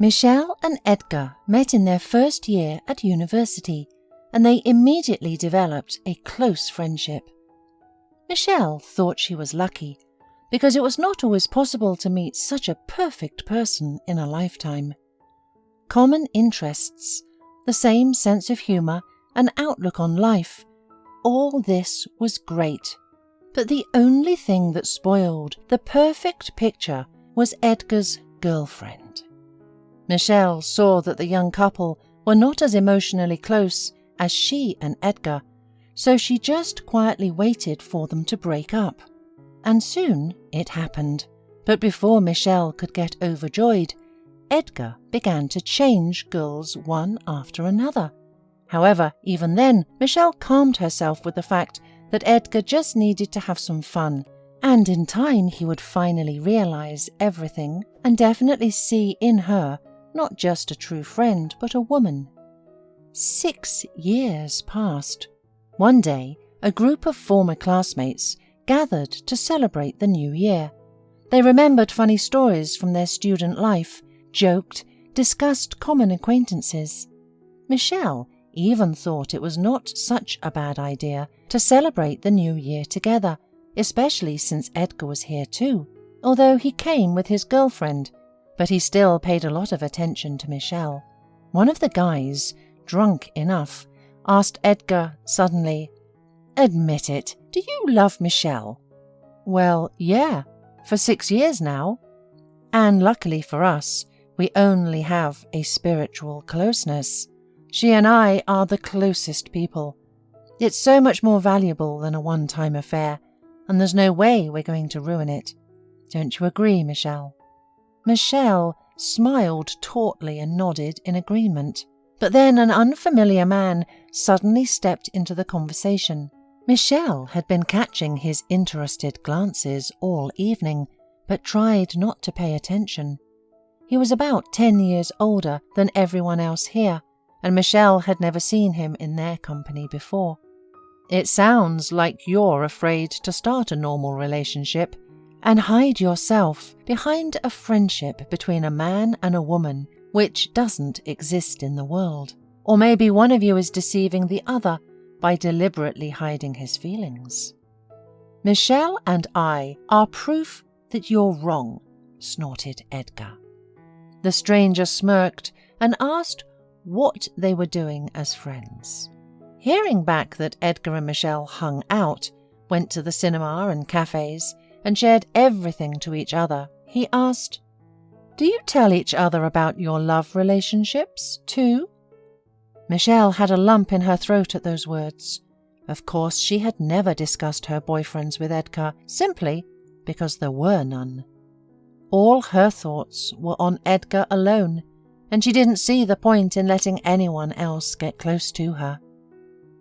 Michelle and Edgar met in their first year at university, and they immediately developed a close friendship. Michelle thought she was lucky, because it was not always possible to meet such a perfect person in a lifetime. Common interests, the same sense of humour and outlook on life, all this was great. But the only thing that spoiled the perfect picture was Edgar's girlfriend. Michelle saw that the young couple were not as emotionally close as she and Edgar, so she just quietly waited for them to break up. And soon it happened. But before Michelle could get overjoyed, Edgar began to change girls one after another. However, even then, Michelle calmed herself with the fact that Edgar just needed to have some fun, and in time he would finally realize everything and definitely see in her not just a true friend, but a woman. 6 years passed. One day, a group of former classmates gathered to celebrate the new year. They remembered funny stories from their student life, joked, discussed common acquaintances. Michelle even thought it was not such a bad idea to celebrate the new year together, especially since Edgar was here too, although he came with his girlfriend, but he still paid a lot of attention to Michelle. One of the guys, drunk enough, asked Edgar suddenly, "Admit it, do you love Michelle?" "Well, yeah, for 6 years now. And luckily for us, we only have a spiritual closeness. She and I are the closest people. It's so much more valuable than a one-time affair, and there's no way we're going to ruin it. Don't you agree, Michelle?" Michelle smiled tautly and nodded in agreement. But then an unfamiliar man suddenly stepped into the conversation. Michelle had been catching his interested glances all evening, but tried not to pay attention. He was about 10 years older than everyone else here, and Michelle had never seen him in their company before. "It sounds like you're afraid to start a normal relationship and hide yourself behind a friendship between a man and a woman which doesn't exist in the world. Or maybe one of you is deceiving the other by deliberately hiding his feelings." "Michelle and I are proof that you're wrong," snorted Edgar. The stranger smirked and asked what they were doing as friends. Hearing back that Edgar and Michelle hung out, went to the cinema and cafes, and shared everything to each other, he asked, "Do you tell each other about your love relationships, too?" Michelle had a lump in her throat at those words. Of course, she had never discussed her boyfriends with Edgar, simply because there were none. All her thoughts were on Edgar alone, and she didn't see the point in letting anyone else get close to her.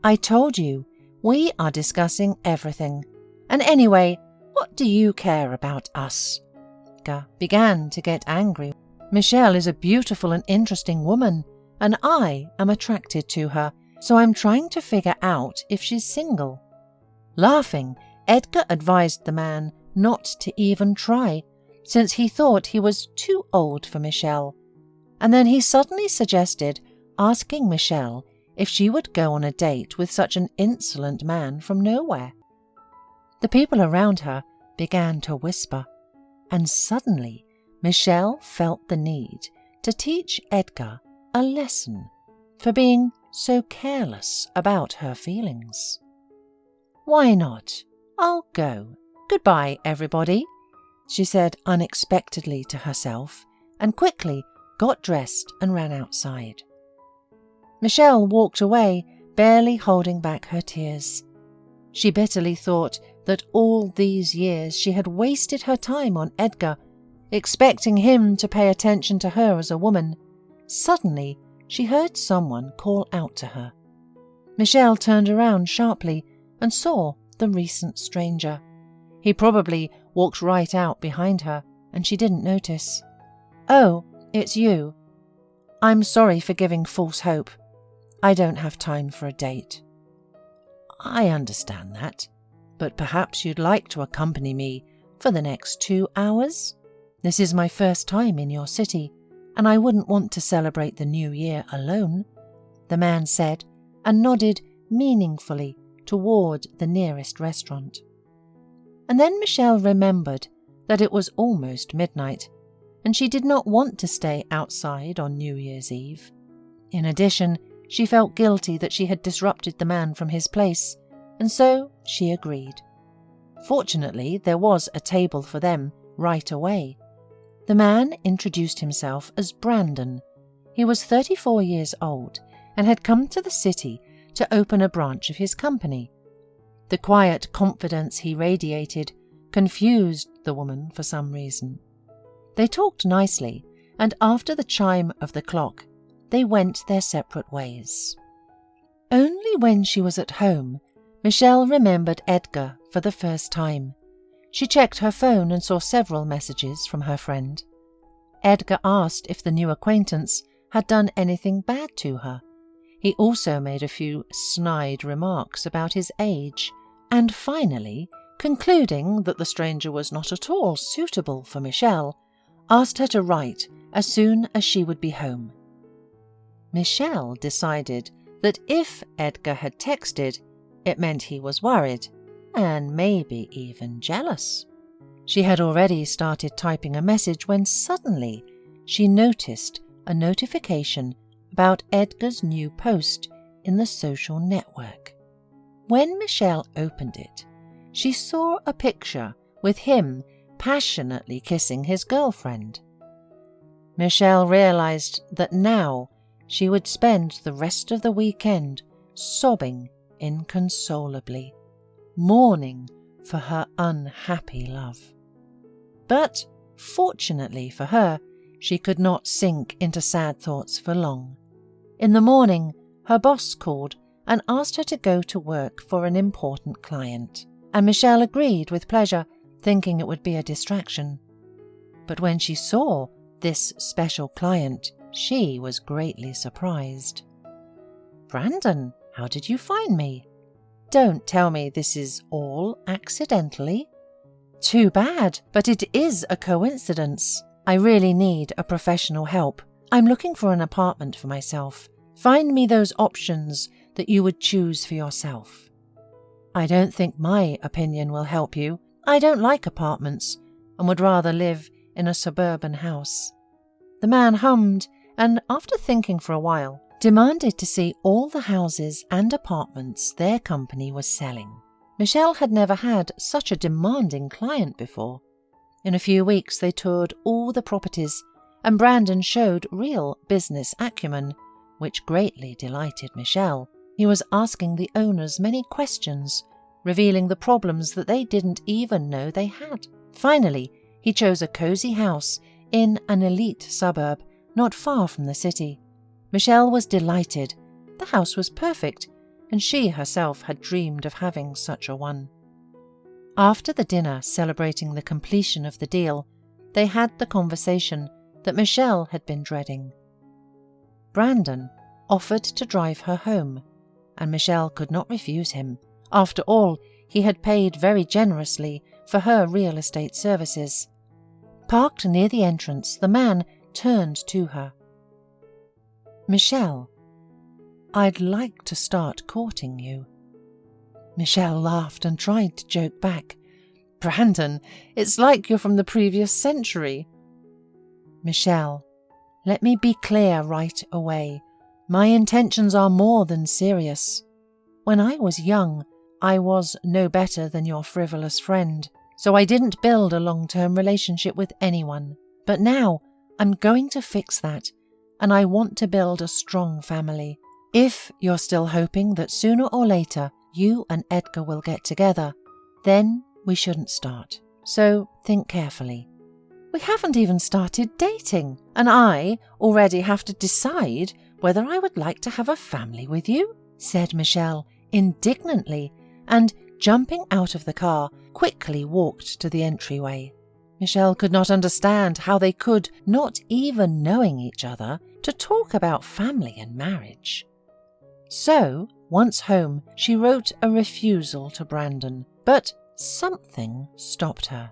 "I told you, we are discussing everything. And anyway, what do you care about us?" Edgar began to get angry. "Michelle is a beautiful and interesting woman, and I am attracted to her, so I'm trying to figure out if she's single." Laughing, Edgar advised the man not to even try, since he thought he was too old for Michelle. And then he suddenly suggested asking Michelle if she would go on a date with such an insolent man from nowhere. The people around her began to whisper, and suddenly Michelle felt the need to teach Edgar a lesson for being so careless about her feelings. "Why not? I'll go. Goodbye, everybody," she said unexpectedly to herself, and quickly got dressed and ran outside. Michelle walked away, barely holding back her tears. She bitterly thought that all these years she had wasted her time on Edgar, expecting him to pay attention to her as a woman. Suddenly, she heard someone call out to her. Michelle turned around sharply and saw the recent stranger. He probably walked right out behind her, and she didn't notice. "Oh, it's you. I'm sorry for giving false hope. I don't have time for a date." "I understand that, but perhaps you'd like to accompany me for the next 2 hours? This is my first time in your city, and I wouldn't want to celebrate the new year alone," the man said, and nodded meaningfully toward the nearest restaurant. And then Michelle remembered that it was almost midnight, and she did not want to stay outside on New Year's Eve. In addition, she felt guilty that she had disrupted the man from his place, and so she agreed. Fortunately, there was a table for them right away. The man introduced himself as Brandon. He was 34 years old and had come to the city to open a branch of his company. The quiet confidence he radiated confused the woman for some reason. They talked nicely, and after the chime of the clock, they went their separate ways. Only when she was at home, Michelle remembered Edgar for the first time. She checked her phone and saw several messages from her friend. Edgar asked if the new acquaintance had done anything bad to her. He also made a few snide remarks about his age, and finally, concluding that the stranger was not at all suitable for Michelle, asked her to write as soon as she would be home. Michelle decided that if Edgar had texted, it meant he was worried, and maybe even jealous. She had already started typing a message when suddenly she noticed a notification about Edgar's new post in the social network. When Michelle opened it, she saw a picture with him passionately kissing his girlfriend. Michelle realized that now she would spend the rest of the weekend sobbing inconsolably, mourning for her unhappy love. But, fortunately for her, she could not sink into sad thoughts for long. In the morning, her boss called and asked her to go to work for an important client, and Michelle agreed with pleasure, thinking it would be a distraction. But when she saw this special client, she was greatly surprised. "Brandon, how did you find me? Don't tell me this is all accidentally." "Too bad, but it is a coincidence. I really need a professional help. I'm looking for an apartment for myself. Find me those options that you would choose for yourself." "I don't think my opinion will help you. I don't like apartments and would rather live in a suburban house." The man hummed and, after thinking for a while, demanded to see all the houses and apartments their company was selling. Michelle had never had such a demanding client before. In a few weeks they toured all the properties, and Brandon showed real business acumen, which greatly delighted Michelle. He was asking the owners many questions, revealing the problems that they didn't even know they had. Finally, he chose a cozy house in an elite suburb not far from the city. Michelle was delighted. The house was perfect, and she herself had dreamed of having such a one. After the dinner celebrating the completion of the deal, they had the conversation that Michelle had been dreading. Brandon offered to drive her home, and Michelle could not refuse him. After all, he had paid very generously for her real estate services. Parked near the entrance, the man turned to her. "Michelle, I'd like to start courting you." Michelle laughed and tried to joke back. "Brandon, it's like you're from the previous century." "Michelle, let me be clear right away. My intentions are more than serious. When I was young, I was no better than your frivolous friend, so I didn't build a long-term relationship with anyone. But now, I'm going to fix that, and I want to build a strong family. If you're still hoping that sooner or later you and Edgar will get together, then we shouldn't start. So think carefully." "We haven't even started dating, and I already have to decide whether I would like to have a family with you," said Michelle indignantly, and, jumping out of the car, quickly walked to the entryway. Michelle could not understand how they could, not even knowing each other, to talk about family and marriage. So, once home, she wrote a refusal to Brandon, but something stopped her.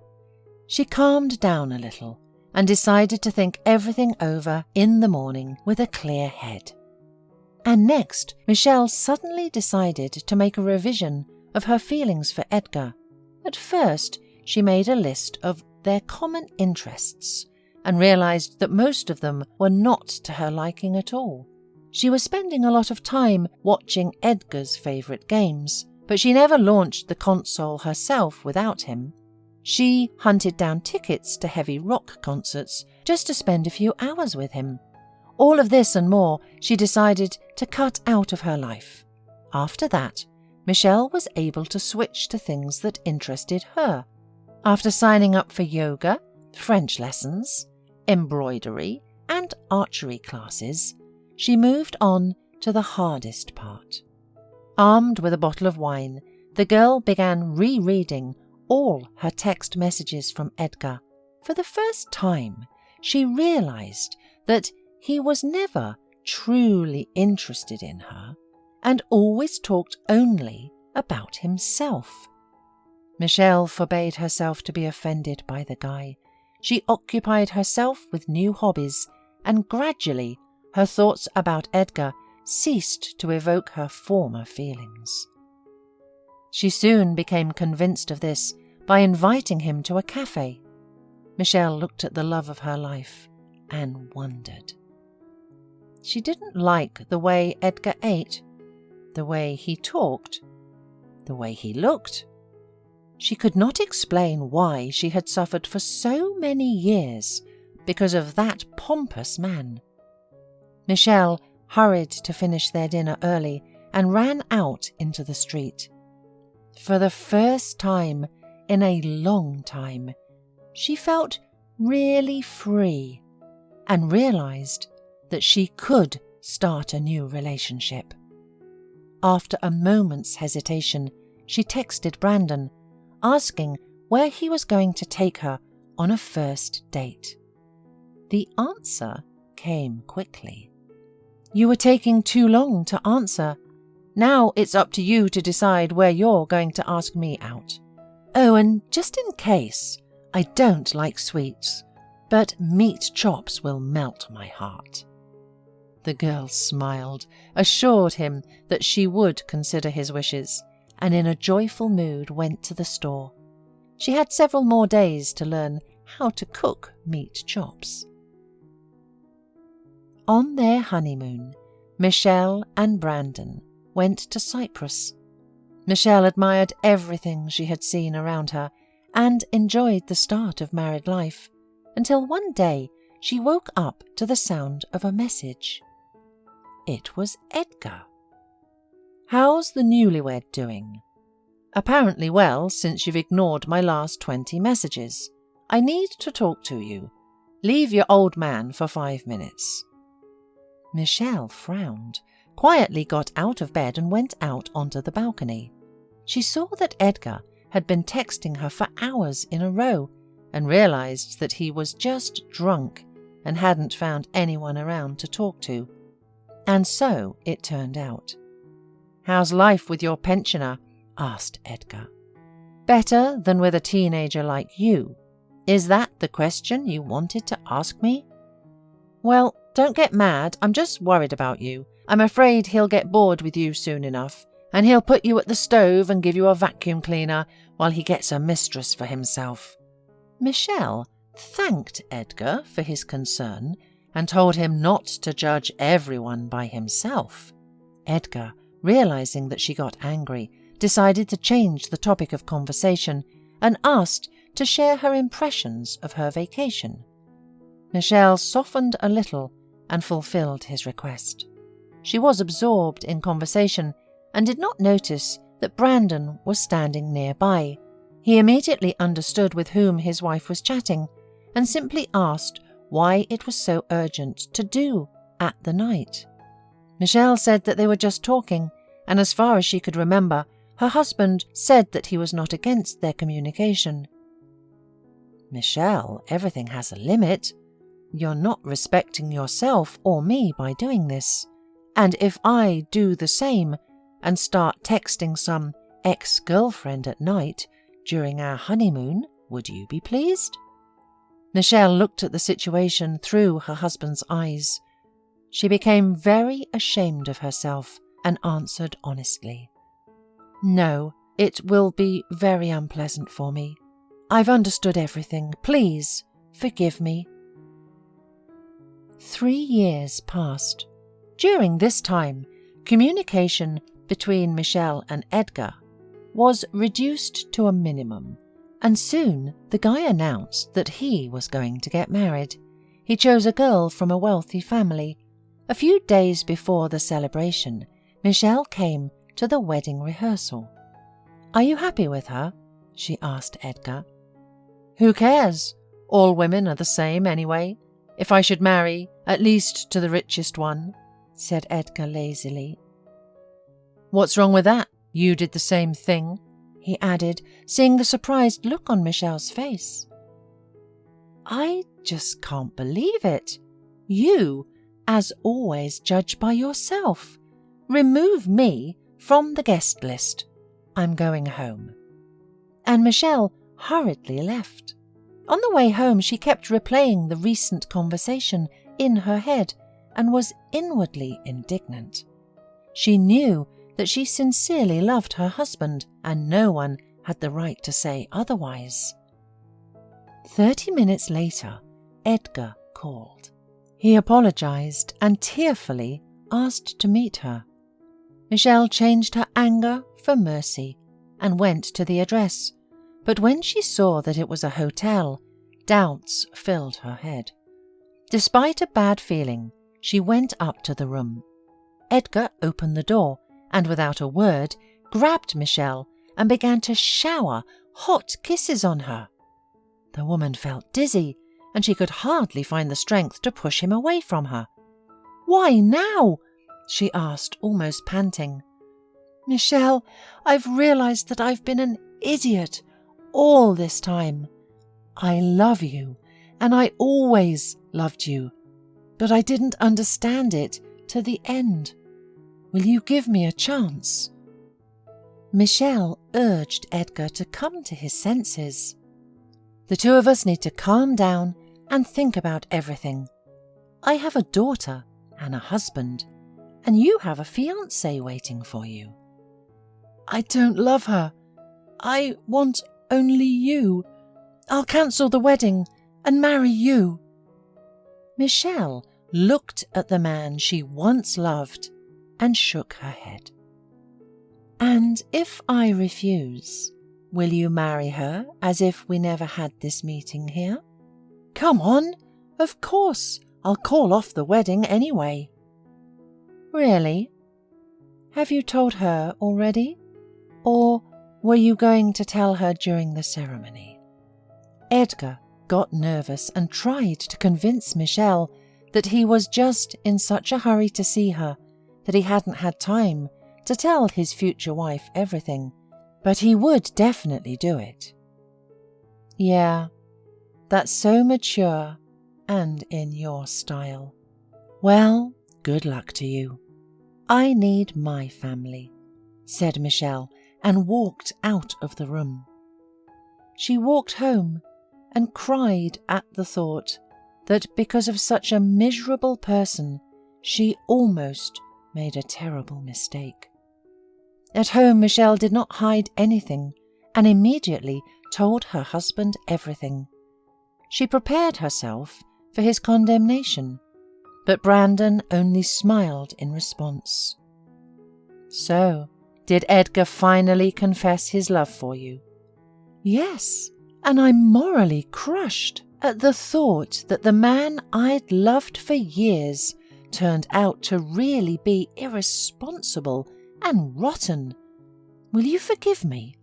She calmed down a little and decided to think everything over in the morning with a clear head. And next, Michelle suddenly decided to make a revision of her feelings for Edgar. At first, she made a list of their common interests and realized that most of them were not to her liking at all. She was spending a lot of time watching Edgar's favourite games, but she never launched the console herself without him. She hunted down tickets to heavy rock concerts just to spend a few hours with him. All of this and more she decided to cut out of her life. After that, Michelle was able to switch to things that interested her. After signing up for yoga, French lessons, embroidery, and archery classes, she moved on to the hardest part. Armed with a bottle of wine, the girl began rereading all her text messages from Edgar. For the first time, she realized that he was never truly interested in her and always talked only about himself. Michelle forbade herself to be offended by the guy. She occupied herself with new hobbies, and gradually her thoughts about Edgar ceased to evoke her former feelings. She soon became convinced of this by inviting him to a cafe. Michelle looked at the love of her life and wondered. She didn't like the way Edgar ate, the way he talked, the way he looked. She could not explain why she had suffered for so many years because of that pompous man. Michelle hurried to finish their dinner early and ran out into the street. For the first time in a long time, she felt really free and realized that she could start a new relationship. After a moment's hesitation, she texted Brandon, asking where he was going to take her on a first date. The answer came quickly. "You were taking too long to answer. Now it's up to you to decide where you're going to ask me out. Oh, and just in case, I don't like sweets, but meat chops will melt my heart." The girl smiled, assured him that she would consider his wishes, and in a joyful mood went to the store. She had several more days to learn how to cook meat chops. On their honeymoon, Michelle and Brandon went to Cyprus. Michelle admired everything she had seen around her and enjoyed the start of married life, until one day she woke up to the sound of a message. It was Edgar. "How's the newlywed doing?" "Apparently well, since you've ignored my last 20 messages. I need to talk to you. Leave your old man for 5 minutes." Michelle frowned, quietly got out of bed and went out onto the balcony. She saw that Edgar had been texting her for hours in a row and realized that he was just drunk and hadn't found anyone around to talk to. And so it turned out. "How's life with your pensioner?" asked Edgar. "Better than with a teenager like you. Is that the question you wanted to ask me?" "Well, don't get mad. I'm just worried about you. I'm afraid he'll get bored with you soon enough, and he'll put you at the stove and give you a vacuum cleaner while he gets a mistress for himself." Michelle thanked Edgar for his concern and told him not to judge everyone by himself. Edgar, realizing that she got angry, decided to change the topic of conversation and asked to share her impressions of her vacation. Michelle softened a little and fulfilled his request. She was absorbed in conversation and did not notice that Brandon was standing nearby. He immediately understood with whom his wife was chatting and simply asked why it was so urgent to do at the night. Michelle said that they were just talking, and as far as she could remember, her husband said that he was not against their communication. "Michelle, everything has a limit. You're not respecting yourself or me by doing this. And if I do the same and start texting some ex-girlfriend at night during our honeymoon, would you be pleased?" Michelle looked at the situation through her husband's eyes. She became very ashamed of herself and answered honestly, "No, it will be very unpleasant for me. I've understood everything. Please, forgive me." 3 years passed. During this time, communication between Michelle and Edgar was reduced to a minimum, and soon the guy announced that he was going to get married. He chose a girl from a wealthy family. A few days before the celebration, Michelle came to the wedding rehearsal. "Are you happy with her?" she asked Edgar. "Who cares? All women are the same anyway. If I should marry, at least to the richest one," said Edgar lazily. "What's wrong with that? You did the same thing," he added, seeing the surprised look on Michelle's face. "I just can't believe it. You, as always, judge by yourself. Remove me from the guest list. I'm going home." And Michelle hurriedly left. On the way home, she kept replaying the recent conversation in her head and was inwardly indignant. She knew that she sincerely loved her husband, and no one had the right to say otherwise. 30 minutes later, Edgar called. He apologized and tearfully asked to meet her. Michelle changed her anger for mercy and went to the address, but when she saw that it was a hotel, doubts filled her head. Despite a bad feeling, she went up to the room. Edgar opened the door and, without a word, grabbed Michelle and began to shower hot kisses on her. The woman felt dizzy, and she could hardly find the strength to push him away from her. "Why now?" she asked, almost panting. "Michelle, I've realized that I've been an idiot all this time. I love you, and I always loved you, but I didn't understand it to the end. Will you give me a chance?" Michelle urged Edgar to come to his senses. "The two of us need to calm down and think about everything. I have a daughter and a husband, and you have a fiancé waiting for you." "I don't love her. I want only you. I'll cancel the wedding and marry you." Michelle looked at the man she once loved and shook her head. "And if I refuse, will you marry her as if we never had this meeting here?" "Come on, of course. I'll call off the wedding anyway." "Really? Have you told her already? Or were you going to tell her during the ceremony?" Edgar got nervous and tried to convince Michelle that he was just in such a hurry to see her that he hadn't had time to tell his future wife everything, but he would definitely do it. "Yeah, that's so mature and in your style. Well, good luck to you. I need my family," said Michelle, and walked out of the room. She walked home and cried at the thought that because of such a miserable person, she almost made a terrible mistake. At home, Michelle did not hide anything and immediately told her husband everything. She prepared herself for his condemnation, but Brandon only smiled in response. "So, did Edgar finally confess his love for you?" "Yes, and I'm morally crushed at the thought that the man I'd loved for years turned out to really be irresponsible and rotten. Will you forgive me?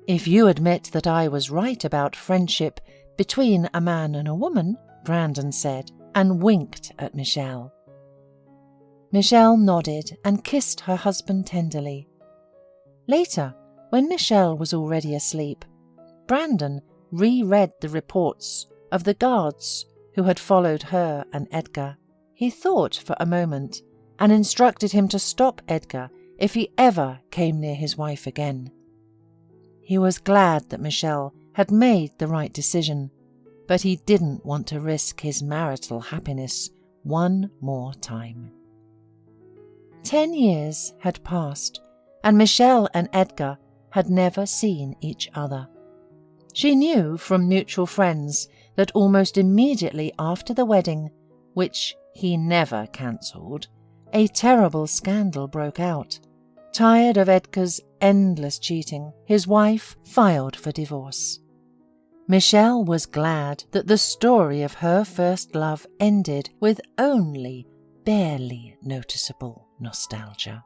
If you admit that I was right about friendship between a man and a woman," Brandon said, and winked at Michelle. Michelle nodded and kissed her husband tenderly. Later, when Michelle was already asleep, Brandon reread the reports of the guards who had followed her and Edgar. He thought for a moment and instructed him to stop Edgar if he ever came near his wife again. He was glad that Michelle had made the right decision, but he didn't want to risk his marital happiness one more time. 10 years had passed, and Michelle and Edgar had never seen each other. She knew from mutual friends that almost immediately after the wedding, which he never cancelled, a terrible scandal broke out. Tired of Edgar's endless cheating, his wife filed for divorce. Michelle was glad that the story of her first love ended with only barely noticeable nostalgia.